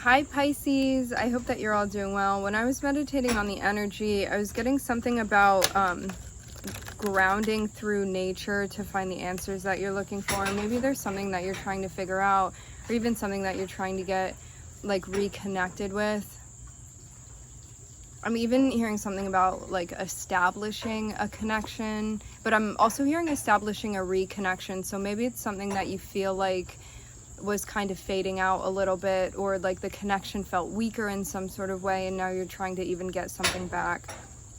Hi Pisces, I hope that you're all doing well. When I was meditating on the energy, I was getting something about grounding through nature to find the answers that you're looking for. Maybe there's something that you're trying to figure out, or even something that you're trying to get like reconnected with. I'm even hearing something about like establishing a connection, but I'm also hearing establishing a reconnection. So maybe it's something that you feel like was kind of fading out a little bit, or like the connection felt weaker in some sort of way, and now you're trying to even get something back.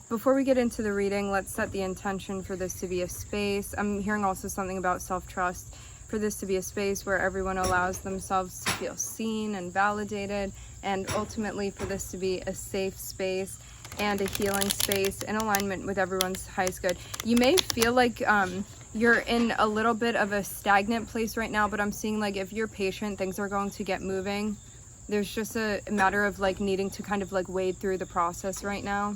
Before we get into the reading, let's set the intention for this to be a space. I'm hearing also something about self-trust, for this to be a space where everyone allows themselves to feel seen and validated, and ultimately for this to be a safe space and a healing space in alignment with everyone's highest good. You may feel like you're in a little bit of a stagnant place right now, but I'm seeing like if you're patient, things are going to get moving. There's just a matter of like needing to kind of like wade through the process right now.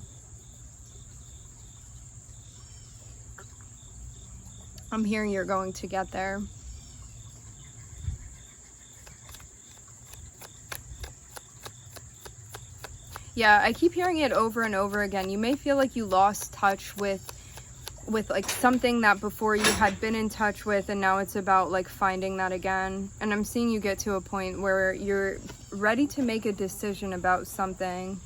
I'm hearing you're going to get there. Yeah, I keep hearing it over and over again. You may feel like you lost touch with like something that before you had been in touch with, and now it's about like finding that again. And I'm seeing you get to a point where you're ready to make a decision about something.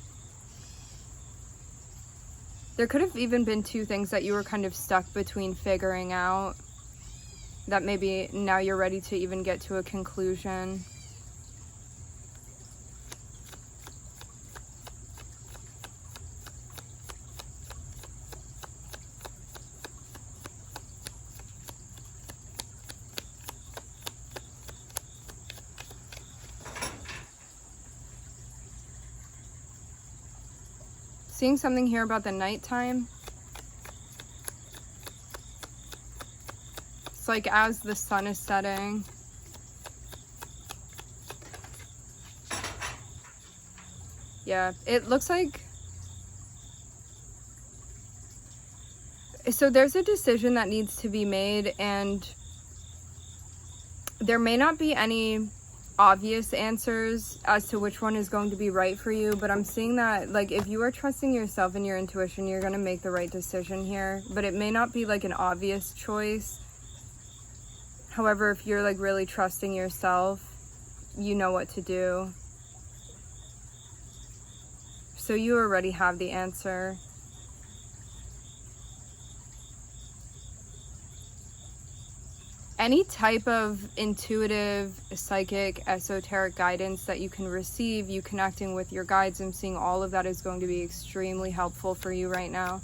There could have even been two things that you were kind of stuck between figuring out, that maybe now you're ready to even get to a conclusion. Seeing something here about the nighttime. It's like as the sun is setting. Yeah, it looks like... So there's a decision that needs to be made, and there may not be any obvious answers as to which one is going to be right for you, but I'm seeing that like if you are trusting yourself and your intuition, you're going to make the right decision here, but it may not be like an obvious choice. However, if you're like really trusting yourself, you know what to do. So you already have the answer. Any type of intuitive, psychic, esoteric guidance that you can receive, you connecting with your guides, I'm seeing all of that is going to be extremely helpful for you right now.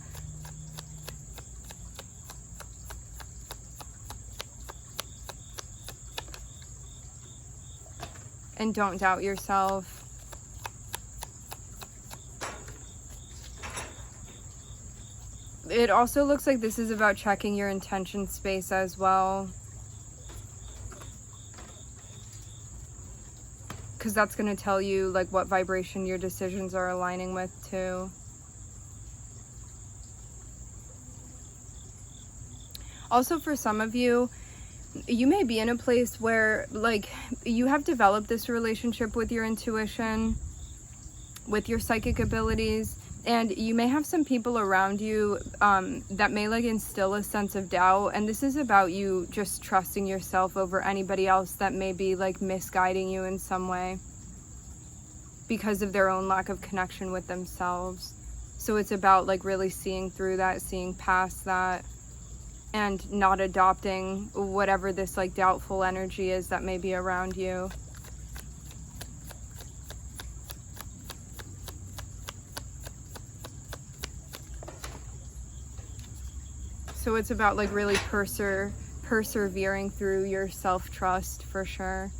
And don't doubt yourself. It also looks like this is about checking your intention space as well, because that's going to tell you like what vibration your decisions are aligning with too. Also, for some of you, you may be in a place where like you have developed this relationship with your intuition, with your psychic abilities, and you may have some people around you that may like instill a sense of doubt, and this is about you just trusting yourself over anybody else that may be like misguiding you in some way because of their own lack of connection with themselves. So it's about like really seeing through that, seeing past that, and not adopting whatever this like doubtful energy is that may be around you. So it's about like really persevering through your self-trust for sure.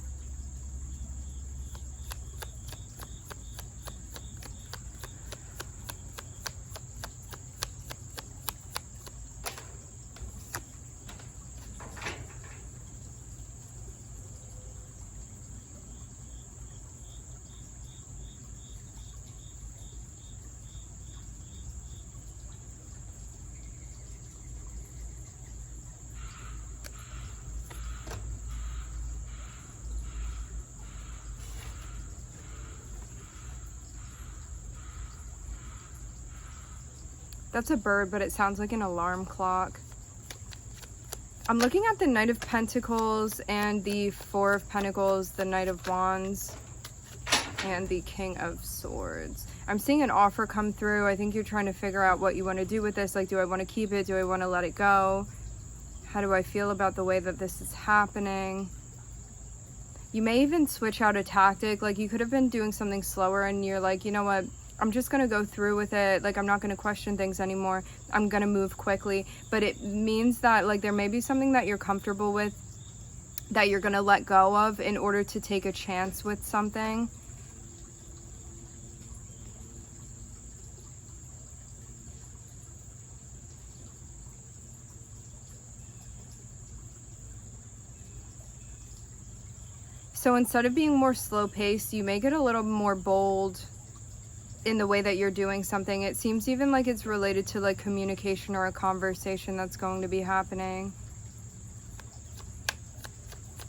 That's a bird, but it sounds like an alarm clock. I'm looking at the Knight of Pentacles and the Four of Pentacles, the Knight of Wands, and the King of Swords. I'm seeing an offer come through. I think you're trying to figure out what you want to do with this. Like, do I want to keep it? Do I want to let it go? How do I feel about the way that this is happening? You may even switch out a tactic. Like, you could have been doing something slower and you're like, you know what? I'm just going to go through with it. Like, I'm not going to question things anymore. I'm going to move quickly. But it means that, like, there may be something that you're comfortable with that you're going to let go of in order to take a chance with something. So instead of being more slow-paced, you may get a little more bold in the way that you're doing something. It seems even like it's related to like communication or a conversation that's going to be happening.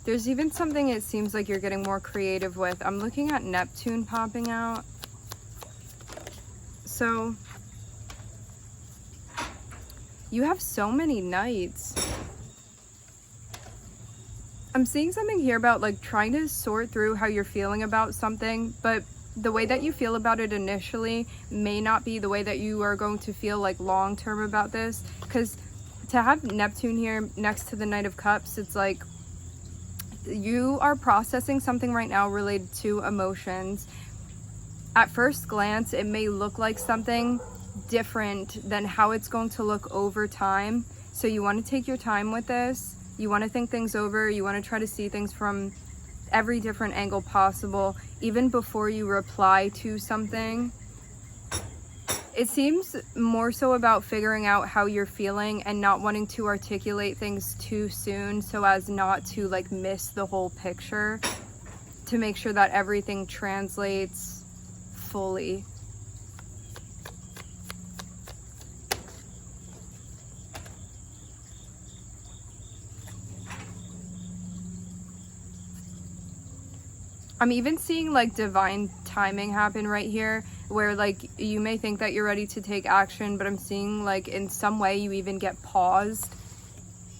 There's even something it seems like you're getting more creative with. I'm looking at Neptune popping out. So you have so many knights. I'm seeing something here about like trying to sort through how you're feeling about something, but the way that you feel about it initially may not be the way that you are going to feel like long term about this. Because to have Neptune here next to the Knight of Cups, it's like you are processing something right now related to emotions. At first glance, it may look like something different than how it's going to look over time. So you want to take your time with this. You want to think things over. You want to try to see things from every different angle possible, even before you reply to something. It seems more so about figuring out how you're feeling and not wanting to articulate things too soon so as not to like miss the whole picture, to make sure that everything translates fully. I'm even seeing like divine timing happen right here, where like you may think that you're ready to take action, but I'm seeing like in some way you even get paused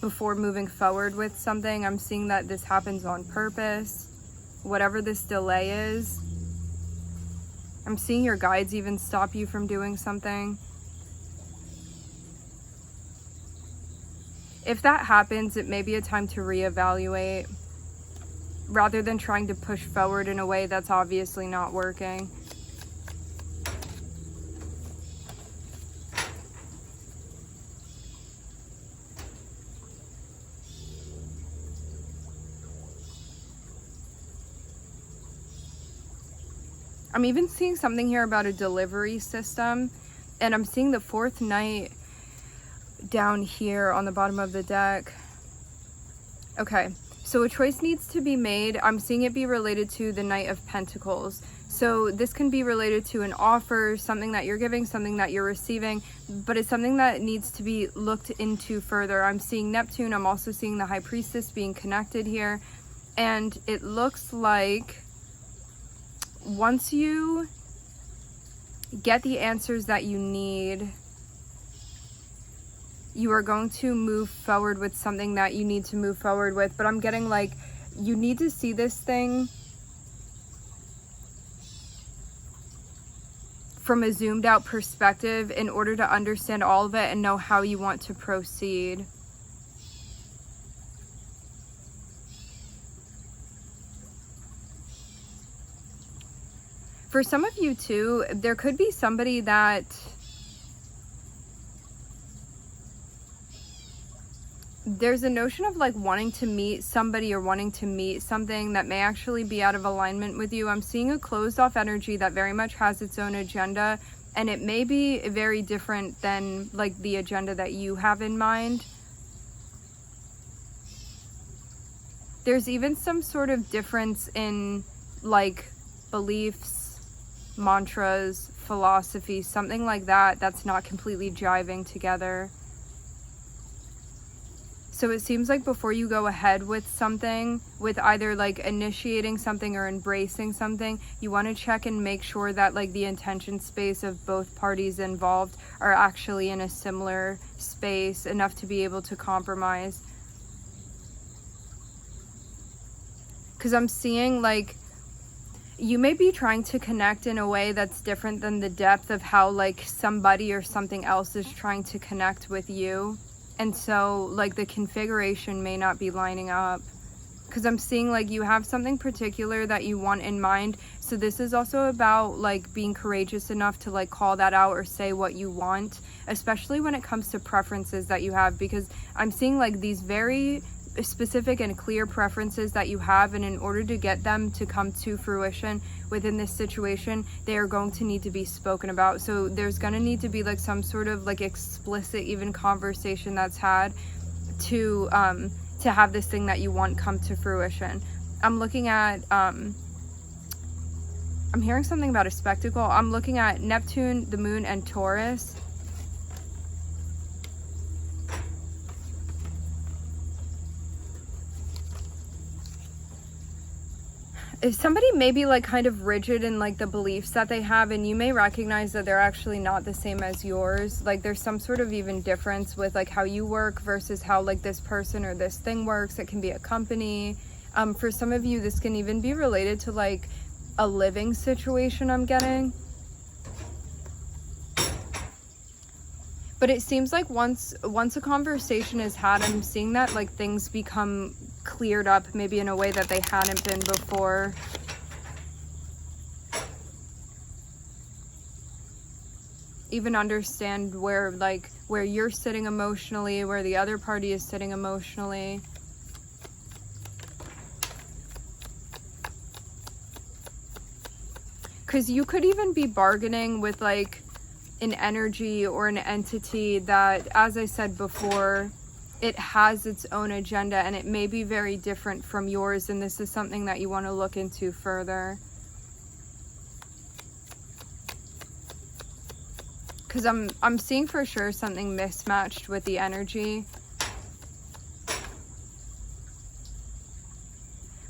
before moving forward with something. I'm seeing that this happens on purpose, whatever this delay is. I'm seeing your guides even stop you from doing something. If that happens, it may be a time to reevaluate, rather than trying to push forward in a way that's obviously not working. I'm even seeing something here about a delivery system, and I'm seeing the fourth knight down here on the bottom of the deck. Okay. So a choice needs to be made. I'm seeing it be related to the Knight of Pentacles. So this can be related to an offer, something that you're giving, something that you're receiving, but it's something that needs to be looked into further. I'm seeing Neptune. I'm also seeing the High Priestess being connected here. And it looks like once you get the answers that you need, you are going to move forward with something that you need to move forward with. But I'm getting like, you need to see this thing from a zoomed out perspective in order to understand all of it and know how you want to proceed. For some of you too, there could be somebody that there's a notion of like wanting to meet somebody or wanting to meet something that may actually be out of alignment with you. I'm seeing a closed off energy that very much has its own agenda, and it may be very different than like the agenda that you have in mind. There's even some sort of difference in like beliefs, mantras, philosophy, something like that that's not completely jiving together. So it seems like before you go ahead with something, with either like initiating something or embracing something, you want to check and make sure that like the intention space of both parties involved are actually in a similar space enough to be able to compromise. Because I'm seeing like you may be trying to connect in a way that's different than the depth of how like somebody or something else is trying to connect with you. And so like the configuration may not be lining up, because I'm seeing like you have something particular that you want in mind. So this is also about like being courageous enough to like call that out or say what you want, especially when it comes to preferences that you have, because I'm seeing like these very specific and clear preferences that you have, and in order to get them to come to fruition within this situation, they are going to need to be spoken about. So there's going to need to be like some sort of like explicit even conversation that's had to have this thing that you want come to fruition. I'm looking at I'm hearing something about a spectacle. I'm looking at Neptune, the moon, and Taurus. If somebody may be like kind of rigid in like the beliefs that they have, and you may recognize that they're actually not the same as yours. Like there's some sort of even difference with like how you work versus how like this person or this thing works. It can be a company. For some of you, this can even be related to like a living situation, I'm getting. But it seems like once a conversation is had, I'm seeing that like things become cleared up maybe in a way that they hadn't been before. Even understand where you're sitting emotionally, where the other party is sitting emotionally. Because you could even be bargaining with like an energy or an entity that, as I said before, it has its own agenda, and it may be very different from yours, and this is something that you want to look into further. Because I'm seeing for sure something mismatched with the energy.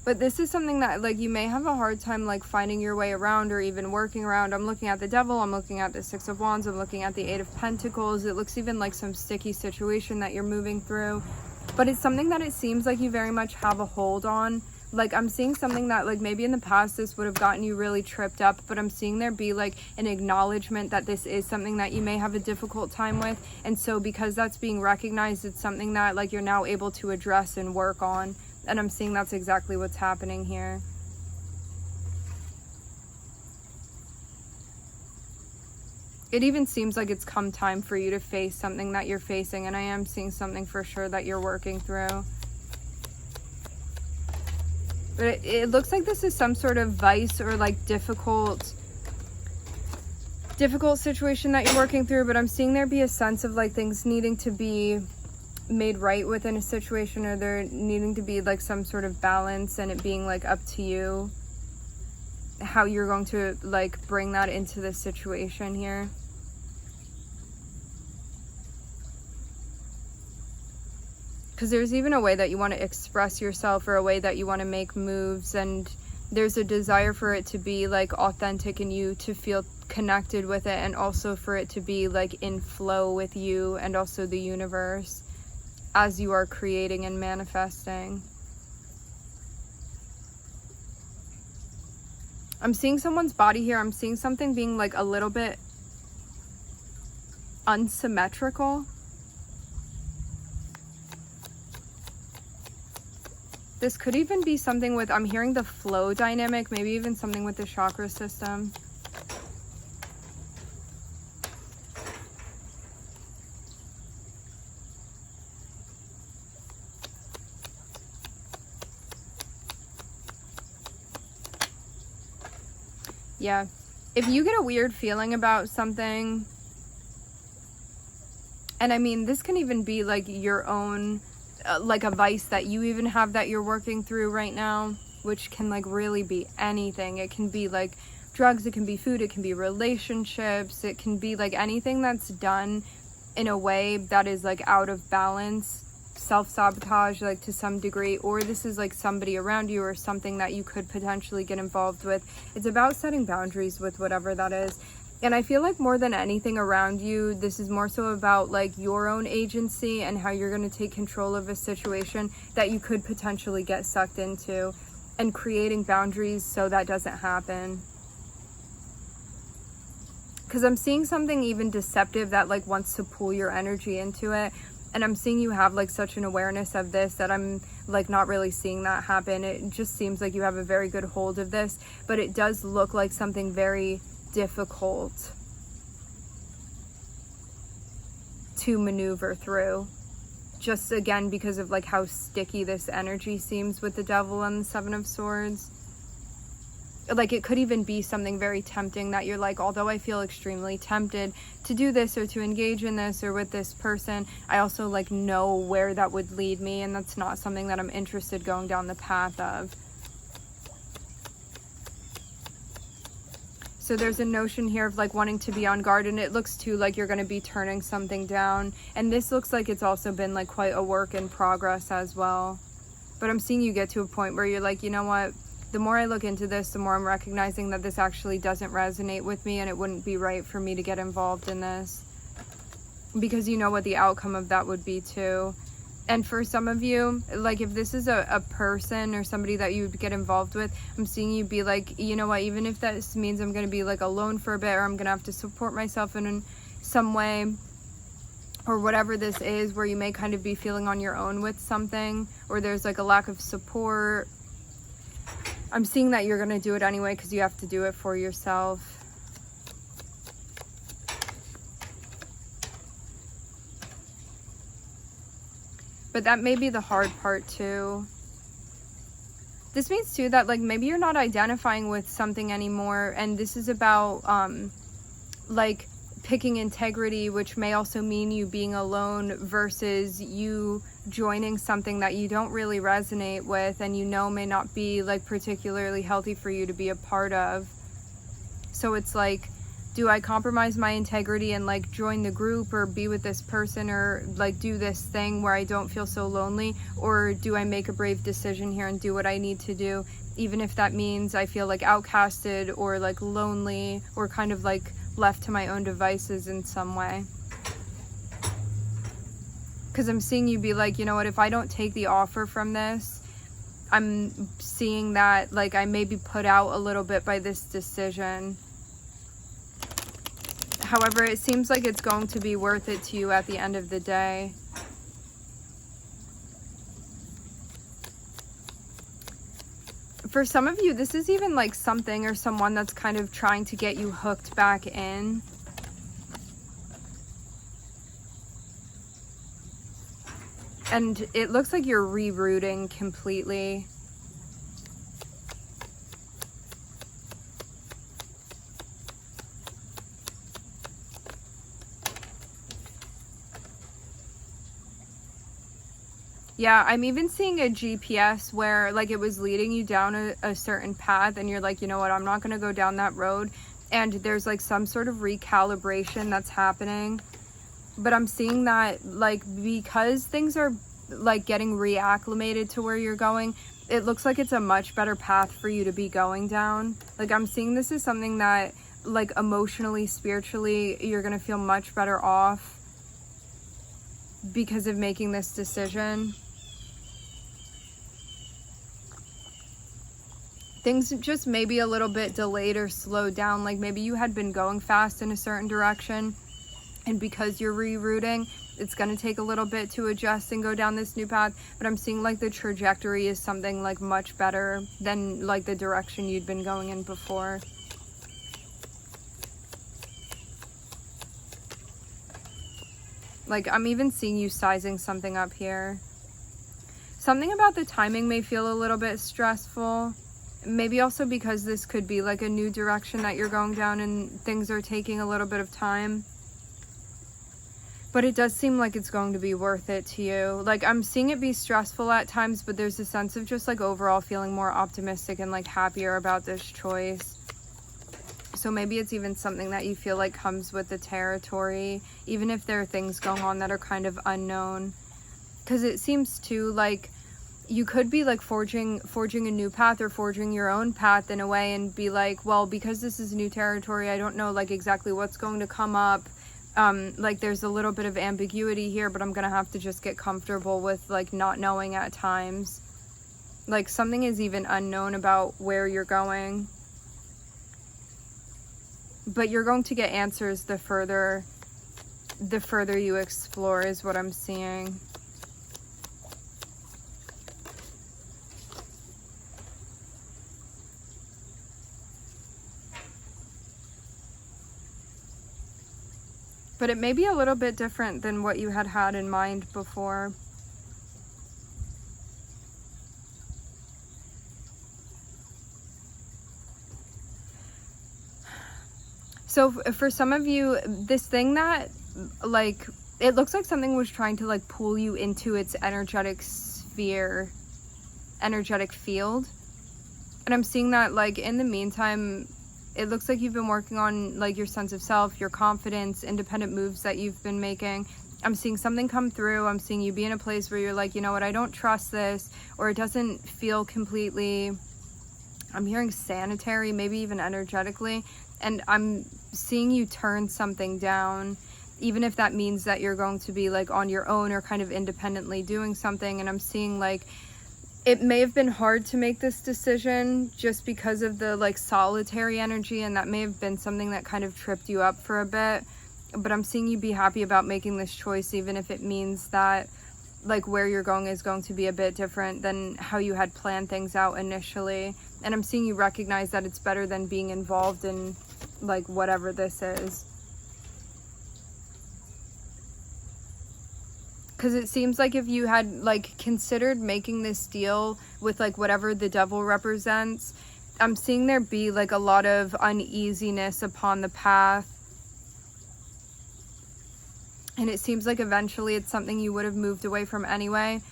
But this is something that like you may have a hard time like finding your way around or even working around. I'm looking at the Devil, I'm looking at the Six of Wands, I'm looking at the Eight of Pentacles. It looks even like some sticky situation that you're moving through. But it's something that it seems like you very much have a hold on. Like I'm seeing something that like maybe in the past this would have gotten you really tripped up, but I'm seeing there be like an acknowledgement that this is something that you may have a difficult time with. And so because that's being recognized, it's something that like you're now able to address and work on. And I'm seeing that's exactly what's happening here. It even seems like it's come time for you to face something that you're facing, and I am seeing something for sure that you're working through. But it looks like this is some sort of vice or like difficult situation that you're working through, but I'm seeing there be a sense of like things needing to be made right within a situation, or there needing to be like some sort of balance, and it being like up to you how you're going to like bring that into the situation here. Because there's even a way that you want to express yourself, or a way that you want to make moves, and there's a desire for it to be like authentic in you, to feel connected with it, and also for it to be like in flow with you and also the universe as you are creating and manifesting. I'm seeing someone's body here. I'm seeing something being like a little bit unsymmetrical. This could even be something with, I'm hearing the flow dynamic, maybe even something with the chakra system. Yeah, if you get a weird feeling about something, and I mean, this can even be like your own, like a vice that you even have that you're working through right now, which can like really be anything. It can be like drugs, it can be food, it can be relationships, it can be like anything that's done in a way that is like out of balance. self-sabotage, like to some degree, or this is like somebody around you or something that you could potentially get involved with. It's about setting boundaries with whatever that is. And I feel like more than anything around you, this is more so about like your own agency and how you're going to take control of a situation that you could potentially get sucked into, and creating boundaries so that doesn't happen. Because I'm seeing something even deceptive that like wants to pull your energy into it. And I'm seeing you have like such an awareness of this that I'm like not really seeing that happen. It just seems like you have a very good hold of this, but it does look like something very difficult to maneuver through, just again because of like how sticky this energy seems with the Devil and the Seven of Swords. Like it could even be something very tempting that you're like, although I feel extremely tempted to do this or to engage in this or with this person, I also like know where that would lead me, and that's not something that I'm interested going down the path of. So there's a notion here of like wanting to be on guard, and it looks too like you're going to be turning something down. And this looks like it's also been like quite a work in progress as well. But I'm seeing you get to a point where you're like, you know what? The more I look into this, the more I'm recognizing that this actually doesn't resonate with me, and it wouldn't be right for me to get involved in this. Because you know what the outcome of that would be too. And for some of you, like if this is a person or somebody that you would get involved with, I'm seeing you be like, you know what, even if that means I'm going to be like alone for a bit, or I'm going to have to support myself in some way, or whatever this is, where you may kind of be feeling on your own with something, or there's like a lack of support. I'm seeing that you're going to do it anyway because you have to do it for yourself. But that may be the hard part too. This means too that like maybe you're not identifying with something anymore, and this is about like picking integrity, which may also mean you being alone versus you joining something that you don't really resonate with and you know may not be like particularly healthy for you to be a part of. So it's like, do I compromise my integrity and like join the group or be with this person or like do this thing where I don't feel so lonely? Or do I make a brave decision here and do what I need to do, even if that means I feel like outcasted or like lonely or kind of like left to my own devices in some way? Because I'm seeing you be like, you know what, if I don't take the offer from this, I'm seeing that like I may be put out a little bit by this decision. However, it seems like it's going to be worth it to you at the end of the day. For some of you, this is even like something or someone that's kind of trying to get you hooked back in. And it looks like you're rerouting completely. Yeah, I'm even seeing a GPS where like it was leading you down a certain path and you're like, you know what, I'm not going to go down that road. And there's like some sort of recalibration that's happening. But I'm seeing that like because things are like getting reacclimated to where you're going, it looks like it's a much better path for you to be going down. Like I'm seeing this is something that like emotionally, spiritually, you're going to feel much better off because of making this decision. Things just maybe a little bit delayed or slowed down. Like maybe you had been going fast in a certain direction, and because you're rerouting, it's going to take a little bit to adjust and go down this new path. But I'm seeing like the trajectory is something like much better than like the direction you'd been going in before. Like I'm even seeing you sizing something up here. Something about the timing may feel a little bit stressful. Maybe also because this could be like a new direction that you're going down and things are taking a little bit of time. But it does seem like it's going to be worth it to you. Like I'm seeing it be stressful at times, but there's a sense of just like overall feeling more optimistic and like happier about this choice. So maybe it's even something that you feel like comes with the territory, even if there are things going on that are kind of unknown. Because it seems too like you could be like forging a new path, or forging your own path in a way, and be like, well, because this is new territory, I don't know like exactly what's going to come up. Like there's a little bit of ambiguity here, but I'm gonna have to just get comfortable with like not knowing at times. Like something is even unknown about where you're going, but you're going to get answers the further you explore, is what I'm seeing. But it may be a little bit different than what you had in mind before. So for some of you, this thing that, like, it looks like something was trying to like pull you into its energetic sphere, energetic field. And I'm seeing that like in the meantime, it looks like you've been working on like your sense of self, your confidence, independent moves that you've been making. I'm seeing something come through. I'm seeing you be in a place where you're like, you know what, I don't trust this, or it doesn't feel completely, I'm hearing sanitary, maybe even energetically. And I'm seeing you turn something down, even if that means that you're going to be like on your own or kind of independently doing something. And I'm seeing like it may have been hard to make this decision just because of the like solitary energy, and that may have been something that kind of tripped you up for a bit. But I'm seeing you be happy about making this choice, even if it means that like where you're going is going to be a bit different than how you had planned things out initially. And I'm seeing you recognize that it's better than being involved in like whatever this is. Because it seems like if you had like considered making this deal with like whatever the devil represents, I'm seeing there be like a lot of uneasiness upon the path. And it seems like eventually it's something you would have moved away from anyway.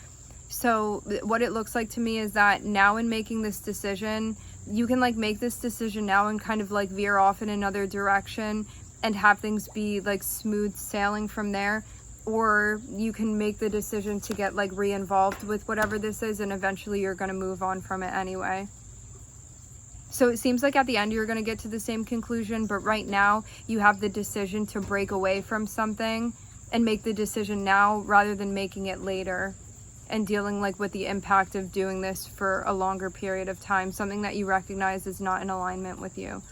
So what it looks like to me is that now in making this decision, you can like make this decision now and kind of like veer off in another direction and have things be like smooth sailing from there. Or you can make the decision to get like re-involved with whatever this is, and eventually you're going to move on from it anyway. So it seems like at the end you're going to get to the same conclusion, but right now you have the decision to break away from something and make the decision now rather than making it later and dealing like with the impact of doing this for a longer period of time, something that you recognize is not in alignment with you.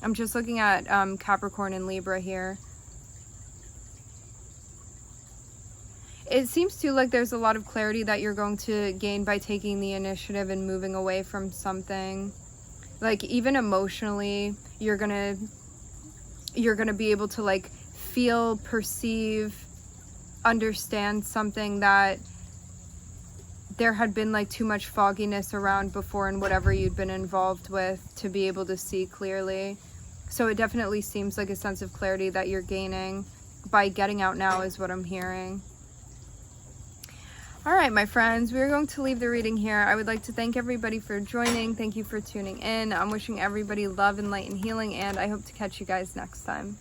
I'm just looking at Capricorn and Libra here. It seems too like there's a lot of clarity that you're going to gain by taking the initiative and moving away from something. Like even emotionally, you're gonna be able to like feel, perceive, understand something that there had been like too much fogginess around before in whatever you'd been involved with to be able to see clearly. So it definitely seems like a sense of clarity that you're gaining by getting out now is what I'm hearing. All right, my friends, we're going to leave the reading here. I would like to thank everybody for joining. Thank you for tuning in. I'm wishing everybody love and light and healing, and I hope to catch you guys next time.